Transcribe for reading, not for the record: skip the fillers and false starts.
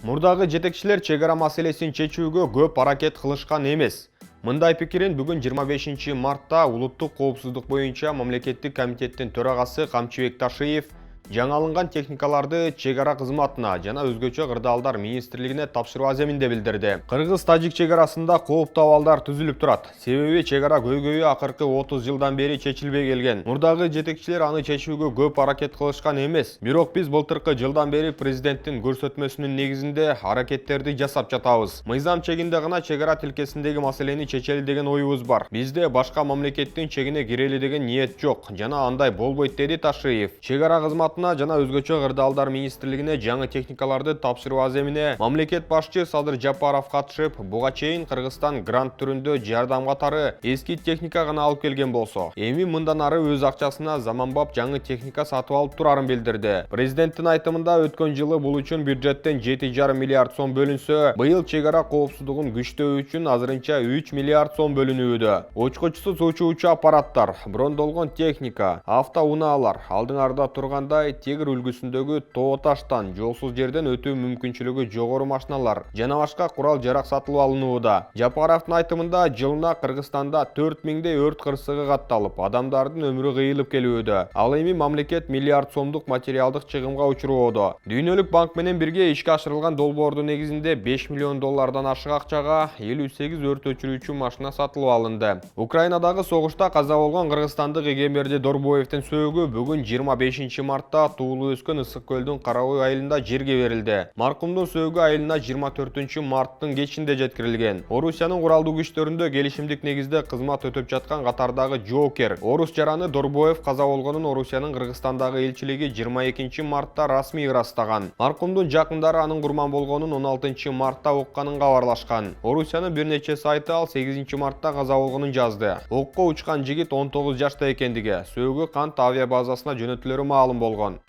Мурдагы жетекчилер чегара маселесин чечүүгө көп аракет кылышкан эмес. Мындай пикирин бүгүн 25 мартта улуттук коопсуздук боюнча мамлекеттик комитеттин төрагасы Камчыбек Ташиев жаңы алынган техникаларды чегара кызматына жана өзгөчө кырдаалдар министрлигине тапшыруу аземинде билдирди. Кыргыз-тажик чегарасында кооптуу абалдар түзүлүп турат. Себеби чегара көйгөйү акыркы 30 жылдан бери чечилбей келген. Мурдагы жетекчилер аны чечүүгө көп аракет кылышкан эмес. Бирок биз былтыркы жылдан бери президенттин көрсөтмөсүнүн негизинде аракеттерди жасап жатабыз. Мыйзам чегинде гана чегара тилкесиндеги маселени чечели деген оюбуз бар. Бизде башка мамлекеттин чегине кирели деген ниет жок жана андай болбойт, деди Ташиев. Чегара кызматына жана өзгөчө кырдаалдар министрлигине жаңы техникаларды тапшыруу аземине мамлекет башчы Садыр Жапаров катышып, буга чейин Кыргызстан грант түрүндө жардам катары эски техника гана алып келген болсо, эми мындан ары өз акчасына заманбап жаңы техника сатып алып турарын билдирди. Президенттин айтымында өткөн жылы бул үчүн бюджеттен 7,5 миллиард сом бөлүнсө, быйыл чегара коопсуздугун күчтөө үчүн азырынча 3 миллиард сом бөлүнүүдө. Учкучсуз учуучу аппараттар, брондолгон техника, автоунаалар, алдыңарда тургандай тегир үлгүсүндөгү тоо таштан, жолсуз жерден өтүү мүмкүнчүлүгү жогору машиналар жана башка курал жарак сатылып алынууда. Жапаровдун айтымында жылына Кыргызстанда 4000дей өрт кырсыгы катталып, адамдардын өмүрү кыйылып келүүдө. Ал эми мамлекет миллиард сомдук материалдык чыгымга учурууда. Дүйнөлүк банк менен бирге ишке ашырылган долбоордун негизинде 5 миллион доллардан ашык акчага 58 өрт өчүрүүчү машина сатылып алынды. Украинадагы согушта каза болгон кыргызстандык Эгемберди Дорбоевдин сөөгү бүгүн 25 мартта туулуу өскөн Ысык көлдүн Карабой айылында жерге берилди. Маркумдун сөөгү айылына 24 марттын кечинде жеткирилген. Орусиянын куралдуу күчтөрүндө келишимдик негизде кызмат өтөп жаткан катардагы жоокер Орус жараны Дорбоев каза болгонун Орусиянын Кыргызстандагы элчилиги 22 мартта расмий ырастаган. Маркумдун жакындары анын курман болгонун 16 мартта укканын кабарлашкан. Орусиянын бир нече сайты ал 8 мартта каза болгонун жазды. Окко учкан жигит 19 жашта экендиги, сөөгү Кант авиабазасына жөнөтүлөрү маалым болгон.